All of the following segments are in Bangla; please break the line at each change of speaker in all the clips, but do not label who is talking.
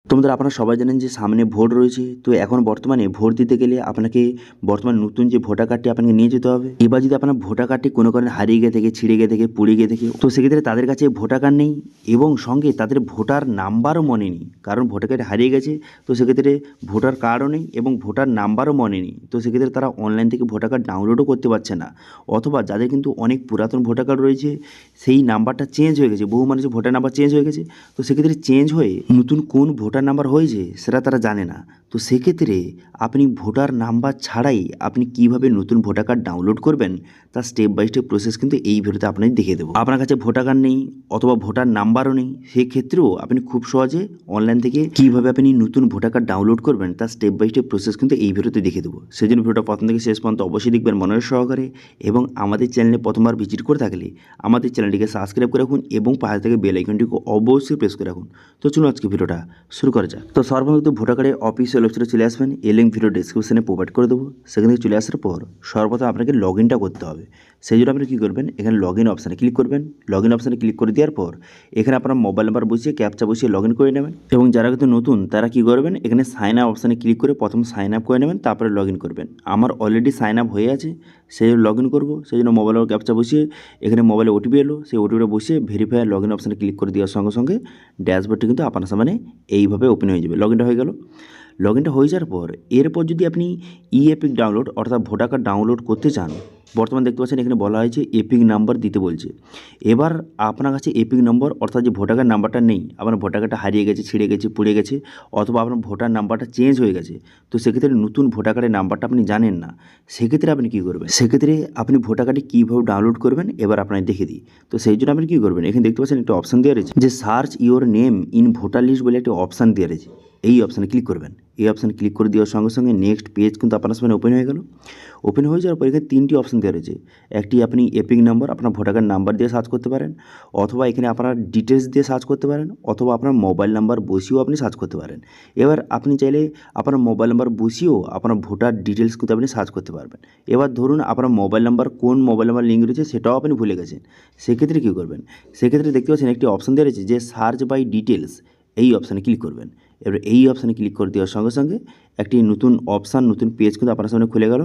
তোমাদের আপনারা সবাই জানেন যে সামনে ভোট রয়েছে। তো এখন বর্তমানে ভোট দিতে গেলে আপনাকে বর্তমানে নতুন যে ভোটার কার্ডটি আপনাকে নিয়ে যেতে হবে। এবার যদি আপনার ভোটার কার্ডটি কোনো কারণে হারিয়ে গিয়ে থাকে, ছিঁড়ে গিয়ে থাকে, পুড়ে গিয়ে থাকে, তো সেক্ষেত্রে তাদের কাছে ভোটার কার্ড নেই এবং সঙ্গে তাদের ভোটার নাম্বারও মনে নেই, কারণ ভোটার কার্ড হারিয়ে গেছে। তো সেক্ষেত্রে ভোটার কার্ডও নেই এবং ভোটার নাম্বারও মনে নেই। তো সেক্ষেত্রে তারা অনলাইন থেকে ভোটার কার্ড ডাউনলোডও করতে পারছে না। অথবা যাদের কিন্তু অনেক পুরাতন ভোটার কার্ড রয়েছে, সেই নাম্বারটা চেঞ্জ হয়ে গেছে, বহু মানুষের ভোটার নাম্বার চেঞ্জ হয়ে গেছে। তো সেক্ষেত্রে চেঞ্জ হয়ে নতুন কোন ভোটার নাম্বার হয়েছে সেটা তারা জানে না। তো সেক্ষেত্রে আপনি ভোটার নাম্বার ছাড়াই আপনি কিভাবে নতুন ভোটার কার্ড ডাউনলোড করবেন তার স্টেপ বাই স্টেপ প্রসেস কিন্তু এই ভিডিওতে আপনাকে দেখিয়ে দেবো। আপনার কাছে ভোটার কার্ড নেই অথবা ভোটার নাম্বারও নেই, সেক্ষেত্রেও আপনি খুব সহজে অনলাইন থেকে কিভাবে আপনি নতুন ভোটার কার্ড ডাউনলোড করবেন তার স্টেপ বাই স্টেপ প্রসেস কিন্তু এই ভিডিওতে দেখিয়ে দেবো। সেই জন্য ভিডিওটা প্রথম থেকে শেষ পর্যন্ত অবশ্যই দেখবেন মনোযোগ সহকারে, এবং আমাদের চ্যানেলে প্রথমবার ভিজিট করে থাকলে আমাদের চ্যানেলটিকে সাবস্ক্রাইব করে রাখুন এবং পাশে থেকে বেল আইকনটিকে অবশ্যই প্রেস করে রাখুন। তো চলুন আজকে ভিডিওটা শুরু করা যাক। তো সর্বপ্রথম ভোটার কার্ডের অফিসিয়াল ওয়েবসাইটে চলে আসবেন, এই লিঙ্ক ভিডিও ডিসক্রিপশনে প্রোভাইড করে দেবো। সেখান থেকে চলে আসার পর সর্বপ্রথম আপনাকে লগ ইনটা করতে হবে। সেই জন্য আপনি কী করবেন, এখানে লগ ইন অপশানে ক্লিক করবেন। লগ ইন অপশানে ক্লিক করে দেওয়ার পর এখানে আপনার মোবাইল নাম্বার বসিয়ে ক্যাপচা বসিয়ে লগ ইন করে নেবেন। এবং যারা কিন্তু নতুন তারা কী করবেন, এখানে সাইন আপ অপশানে ক্লিক করে প্রথম সাইন আপ করে নেবেন, তারপরে লগ ইন করবেন। আমার অলরেডি সাইন আপ হয়ে আছে, সেই জন্য লগ ইন করবো। সেই জন্য মোবাইলের ক্যাপচা বসিয়ে এখানে মোবাইলে ওটিপি এলো, সেই ওটিপিটা বসিয়ে ভেরিফাই লগ ইন অপশানে ক্লিক করে দেওয়ার সঙ্গে সঙ্গে ড্যাশবোর্ডটি কিন্তু আপনার সামনে এইভাবে ওপেন হয়ে যাবে। লগ ইনটা হয়ে গেল। লগ ইনটা হয়ে যাওয়ার পর এরপর যদি আপনি এপিক ডাউনলোড অর্থাৎ ভোটার কার্ড ডাউনলোড করতে চান, বর্তমানে দেখতে পাচ্ছেন এখানে বলা হয়েছে এপিক নাম্বার দিতে বলছে। এবার আপনার কাছে এপিক নম্বর অর্থাৎ যে ভোটার কার্ড নাম্বারটা নেই, আপনার ভোটার কার্ডটা হারিয়ে গেছে, ছিঁড়ে গেছে, পুড়ে গেছে, অথবা আপনার ভোটার নাম্বারটা চেঞ্জ হয়ে গেছে, তো সেক্ষেত্রে নতুন ভোটার কার্ডের নাম্বারটা আপনি জানেন না, সেক্ষেত্রে আপনি কী করবেন, সেক্ষেত্রে আপনি ভোটার কার্ডটি কীভাবে ডাউনলোড করবেন এবার আপনাকে দেখে দিই। তো সেই জন্য আপনি কী করবেন, এখানে দেখতে পাচ্ছেন একটা অপশান দেওয়া রয়েছে যে search your name in voter list বলে একটা অপশান দেওয়া রয়েছে। এই অপশানে ক্লিক করবেন। এই অপশানে ক্লিক করে দেওয়ার সঙ্গে সঙ্গে নেক্সট পেজ কিন্তু আপনার সামনে ওপেন হয়ে গেল। ওপেন হয়ে যাওয়ার পর এখানে তিনটি অপশান দেওয়া রয়েছে। একটি আপনি এপিক নাম্বার, আপনার ভোটার কার্ড নাম্বার দিয়ে সার্চ করতে পারেন, অথবা এখানে আপনার ডিটেলস দিয়ে সার্চ করতে পারেন, অথবা আপনার মোবাইল নাম্বার বসিয়েও আপনি সার্চ করতে পারেন। এবার আপনি চাইলে আপনার মোবাইল নাম্বার বসিয়েও আপনার ভোটার ডিটেলস কিন্তু আপনি সার্চ করতে পারবেন। এবার ধরুন আপনার মোবাইল নাম্বার কোন মোবাইল নাম্বার লিঙ্ক রয়েছে সেটাও আপনি ভুলে গেছেন, সেক্ষেত্রে কী করবেন, সেক্ষেত্রে দেখতে পাচ্ছেন একটি অপশান দেওয়া রয়েছে যে সার্চ বাই ডিটেলস। এই অপশানে ক্লিক করবেন। এবার এই অপশানে ক্লিক করে দেওয়ার সঙ্গে সঙ্গে একটি নতুন অপশান, নতুন পেজ কিন্তু আপনার সামনে খুলে গেল।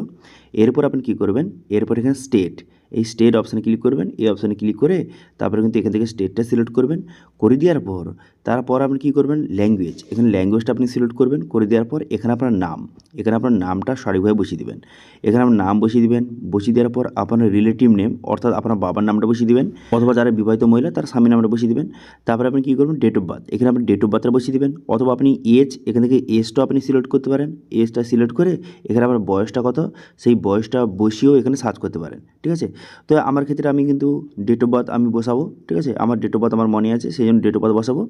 এরপর আপনি কী করবেন, এরপর এখানে স্টেট, এই স্টেট অপশানে ক্লিক করবেন। এই অপশানে ক্লিক করে তারপরে কিন্তু এখান থেকে স্টেটটা সিলেক্ট করবেন। করে দেওয়ার পর তারপর আপনি কী করবেন, ল্যাঙ্গুয়েজ, এখানে ল্যাঙ্গুয়েজটা আপনি সিলেক্ট করবেন। করে দেওয়ার পর এখানে আপনার নাম, এখানে আপনার নামটা সঠিকভাবে বসিয়ে দেবেন। এখানে আপনার নাম বসিয়ে দিবেন। বসিয়ে দেওয়ার পর আপনার রিলেটিভ নেম অর্থাৎ আপনার বাবার নামটা বসিয়ে দিবেন, অথবা যারা বিবাহিত মহিলা তার স্বামীর নামটা বসিয়ে দিবেন। তারপরে আপনি কী করবেন, ডেট অফ বার্থ, এখানে আপনি ডেট অফ বার্থটা বসিয়ে দিবেন, অথবা আপনি এজ, এখান থেকে এজটাও আপনি সিলেক্ট করতে পারেন। এজটা সিলেক্ট করে এখানে আপনার বয়সটা কত সেই বয়সটা বসিয়েও এখানে সার্চ করতে পারেন। ঠিক আছে, তো আমার ক্ষেত্রে আমি কিন্তু ডেট অফ বার্থ আমি বসাবো। ঠিক আছে, আমার ডেট অফ বার্থ আমার মনে আছে, সেই জন্য ডেট অফ বার্থ বসাবো।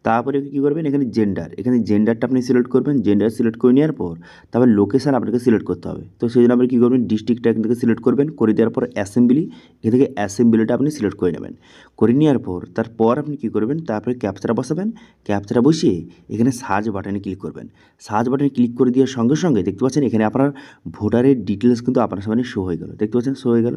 তারপরে কী করবেন, এখানে জেন্ডার, এখানে জেন্ডারটা আপনি সিলেক্ট করবেন। জেন্ডার সিলেক্ট করে নেওয়ার পর তারপর লোকেশান আপনাকে সিলেক্ট করতে হবে। তো সেই জন্য আপনি কী করবেন, ডিস্ট্রিক্টটা এখান থেকে সিলেক্ট করবেন। করে দেওয়ার পর অ্যাসেম্বলি, এখান থেকে অ্যাসেম্বলিটা আপনি সিলেক্ট করে নেবেন। করে নেওয়ার পর তারপর আপনি কী করবেন, তারপরে ক্যাপচাটা বসাবেন। ক্যাপচাটা বসিয়ে এখানে সার্চ বাটনে ক্লিক করবেন। সার্চ বাটনে ক্লিক করে দেওয়ার সঙ্গে সঙ্গে দেখতে পাচ্ছেন এখানে আপনার ভোটারের ডিটেলস কিন্তু আপনার সামনে শো হয়ে গেল। দেখতে পাচ্ছেন শো হয়ে গেল।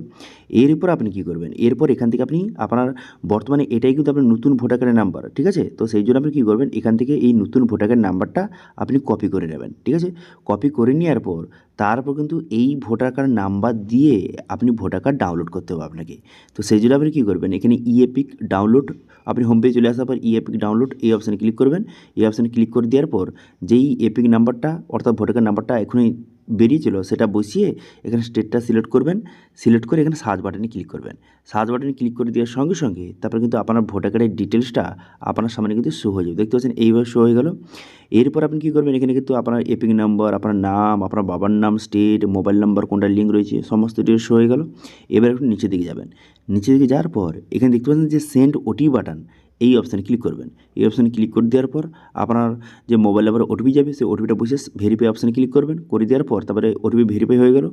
এরপর আপনি কী করবেন, এরপর এখান থেকে আপনি আপনার বর্তমানে এটাই কিন্তু আপনার নতুন ভোটার কার্ডের নাম্বার। ঠিক আছে, তো সেই জন্য আপনি কী করবেন, এখান থেকে এই নতুন ভোটার কার্ড নাম্বারটা আপনি কপি করে নেবেন। ঠিক আছে, কপি করে নেওয়ার পর তারপর কিন্তু এই ভোটার কার্ড নাম্বার দিয়ে আপনি ভোটার কার্ড ডাউনলোড করতে হবে আপনাকে। তো সেই জন্য আপনি কী করবেন, এখানে ইএপিক ডাউনলোড, আপনি হোম পেজে চলে আসার পর ইএপিক ডাউনলোড এই অপশানে ক্লিক করবেন। এই অপশানে ক্লিক করে দেওয়ার পর যেই এপিক নাম্বারটা অর্থাৎ ভোটার কার্ড নাম্বারটা এখনই বেরিয়েছিল সেটা বসিয়ে এখানে স্টেটটা সিলেক্ট করবেন। সিলেক্ট করে এখানে সার্চ বাটনে ক্লিক করবেন। সার্চ বাটনে ক্লিক করে দেওয়ার সঙ্গে সঙ্গে তারপরে কিন্তু আপনার ভোটার কার্ডের ডিটেলসটা আপনার সামনে কিন্তু শো হয়ে যাবে। দেখতে পাচ্ছেন এইভাবে শো হয়ে গেল। এরপর আপনি কী করবেন, এখানে কিন্তু আপনার এপিক নাম্বার, আপনার নাম, আপনার বাবার নাম, স্টেট, মোবাইল নাম্বার কোনটা লিঙ্ক রয়েছে সমস্ত ডিটেলস শো হয়ে গেল। এবার একটু নিচের দিকে যাবেন। নিচের দিকে যাওয়ার পর এখানে দেখতে পাচ্ছেন যে সেন্ড ওটিপি বাটন, এই অপশানে ক্লিক করবেন। এই অপশানে ক্লিক করে দেওয়ার পর আপনার যে মোবাইল নাম্বারে ওটিপি যাবে সেই ওটিপিটা বসে ভেরিফাই অপশানে ক্লিক করবেন। করে দেওয়ার পর তারপরে ওটিপি ভেরিফাই হয়ে গেল।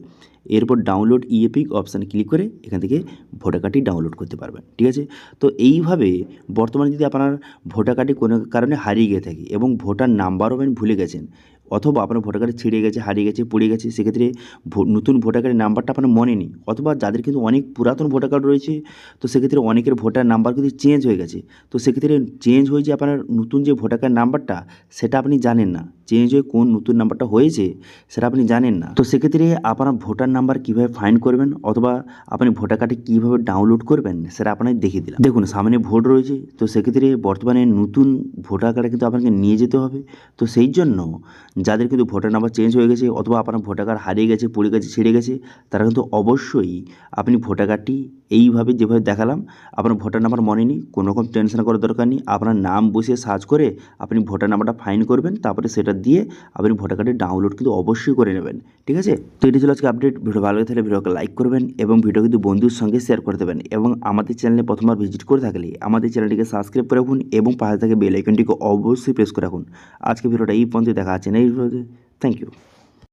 এরপর ডাউনলোড ইএপিক অপশানে ক্লিক করে এখান থেকে ভোটার কার্ডটি ডাউনলোড করতে পারবেন। ঠিক আছে, তো এইভাবে বর্তমানে যদি আপনার ভোটার কার্ডটি কোনো কারণে হারিয়ে গিয়ে থাকে এবং ভোটার নাম্বারও আপনি ভুলে গেছেন, অথবা আপনার ভোটার কার্ড ছিঁড়ে গেছে, হারিয়ে গেছে, পুড়ে গেছে, সেক্ষেত্রে নতুন ভোটার কার্ডের নাম্বারটা আপনার মনে নেই, অথবা যাদের কিন্তু অনেক পুরাতন ভোটার কার্ড রয়েছে, তো সেক্ষেত্রে অনেকের ভোটার নাম্বার কিন্তু চেঞ্জ হয়ে গেছে, তো সেক্ষেত্রে চেঞ্জ হয়ে যে আপনার নতুন যে ভোটার কার্ড নাম্বারটা সেটা আপনি জানেন না, চেঞ্জ হয়ে কোন নতুন নাম্বারটা হয়েছে সেটা আপনি জানেন না। তো সেক্ষেত্রে আপনার ভোটার নাম্বার কীভাবে ফাইন্ড করবেন অথবা আপনি ভোটার কার্ডে কীভাবে ডাউনলোড করবেন সেটা আপনাকে দেখিয়ে দিলাম। দেখুন, সামনে ভোট রয়েছে, তো সেক্ষেত্রে বর্তমানে নতুন ভোটার কার্ডে কিন্তু আপনাকে নিয়ে যেতে হবে। তো সেই জন্য যাদের কিন্তু ভোটার নাম্বার চেঞ্জ হয়ে গেছে অথবা আপনার ভোটার কার্ড হারিয়ে গেছে, পুড়ে গেছে, ছিঁড়ে গেছে, তারা কিন্তু অবশ্যই আপনি ভোটার কার্ডটি এইভাবে যেভাবে দেখালাম, আপনার ভোটার নাম্বার মনে নেই, কোনো রকম টেনশন করার দরকার নেই, আপনার নাম বসিয়ে সার্চ করে আপনি ভোটার নাম্বারটা ফাইন্ড করবেন, তারপরে সেটা দিয়ে আপনি ভোটার কার্ডের ডাউনলোড কিন্তু অবশ্যই করে নেবেন, ঠিক আছে? তো এটি ছিল আজকে আপডেট। ভিডিও ভালো লাগে থাকলে ভিডিওকে লাইক করবেন এবং ভিডিও কিন্তু বন্ধুর সঙ্গে শেয়ার করে দেবেন, এবং আমাদের চ্যানেলে প্রথমবার ভিজিট করে থাকলে আমাদের চ্যানেলটিকে সাবস্ক্রাইব করে রাখুন এবং পাশে থাকা বেল আইকনটিকে অবশ্যই প্রেস করে রাখুন। আজকে ভিডিওটা এই পর্যন্ত, দেখা আছে নেক্সট ভিডিওতে। Thank you.